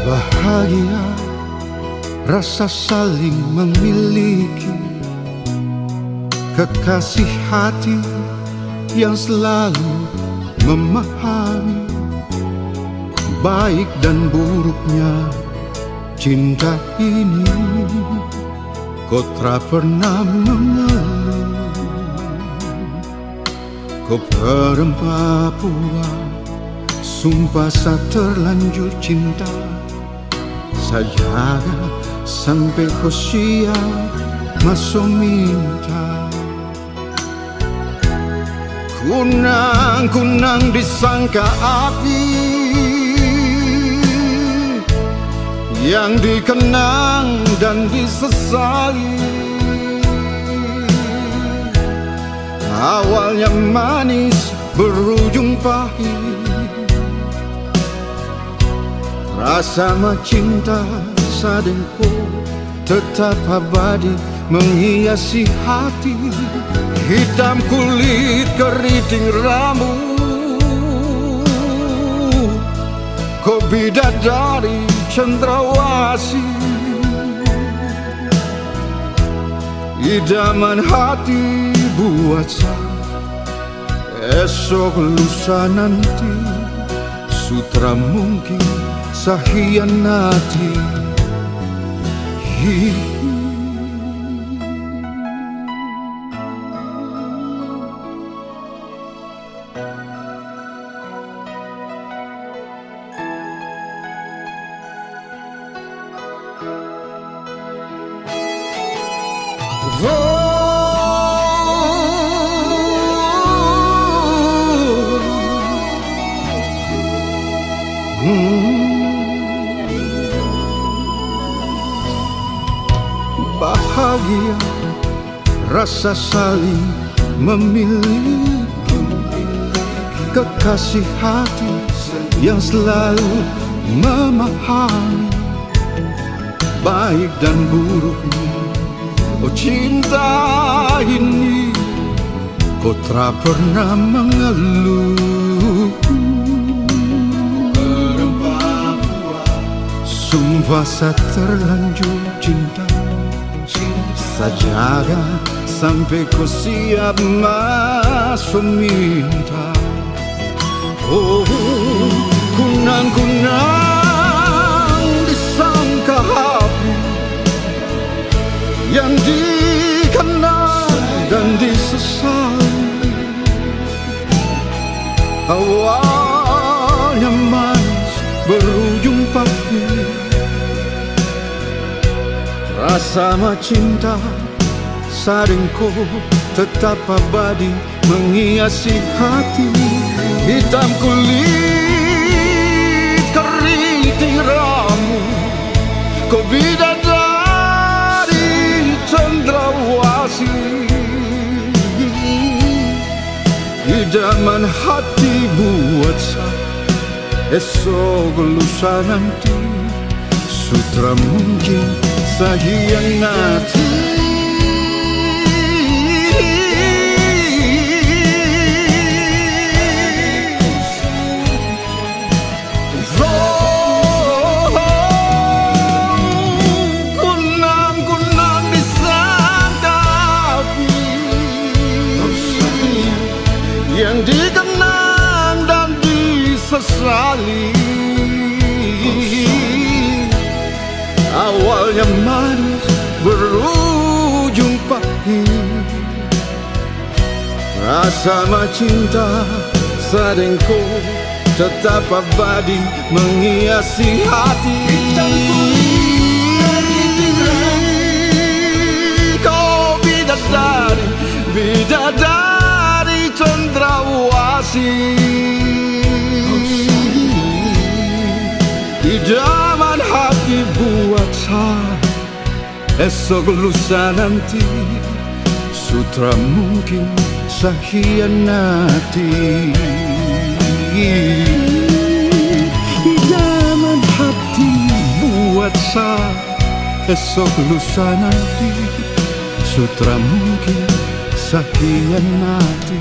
Bahagia rasa saling memiliki, kekasih hati yang selalu memahami baik dan buruknya cinta ini. Kau tak pernah mengeluh, kau perempuan sumpah saat terlanjur cinta. Saya jaga sampai kau siap masuk minta. Kunang-kunang disangka api yang dikenang dan disesali. Awalnya manis berujung pahit, rasa cinta sadengku tetap abadi menghiasi hati. Hitam kulit keriting rambut, kau bidadari cendrawasih, idaman hati buat saya. Esok lusa nanti sutra mungkin sahianati. Bahagia rasa saling memiliki, kekasih hati yang selalu memahami baik dan buruknya. Oh cinta ini kau tak pernah mengeluh, sumpah saat terlanjur cinta. Sajaga sampai kau siap masuk minta. Oh kunang-kunang disangka hati yang dikenal dan disesali. Awalnya manis berujung pahit, rasa cinta sadengku tetap abadi menghiasi hati. Hitam kulit keriting rambut, kau bidadari cendrawasih, idaman hati buat saya. Esok lusa nanti sutra mungkin sahianati. Kunang-kunang disangka api yang dikenang dan disesali. Awalnya manis berujung pahit, rasa cinta sadengku tetap abadi menghiasi hati. Kau bidadari, bidadari cendrawasih, idaman hati buat saya. Esok lusa nanti sutra mungkin sa hiyanati. Idaman hati buat sa esok lusa nanti, sutra mungkin sa hiyanati.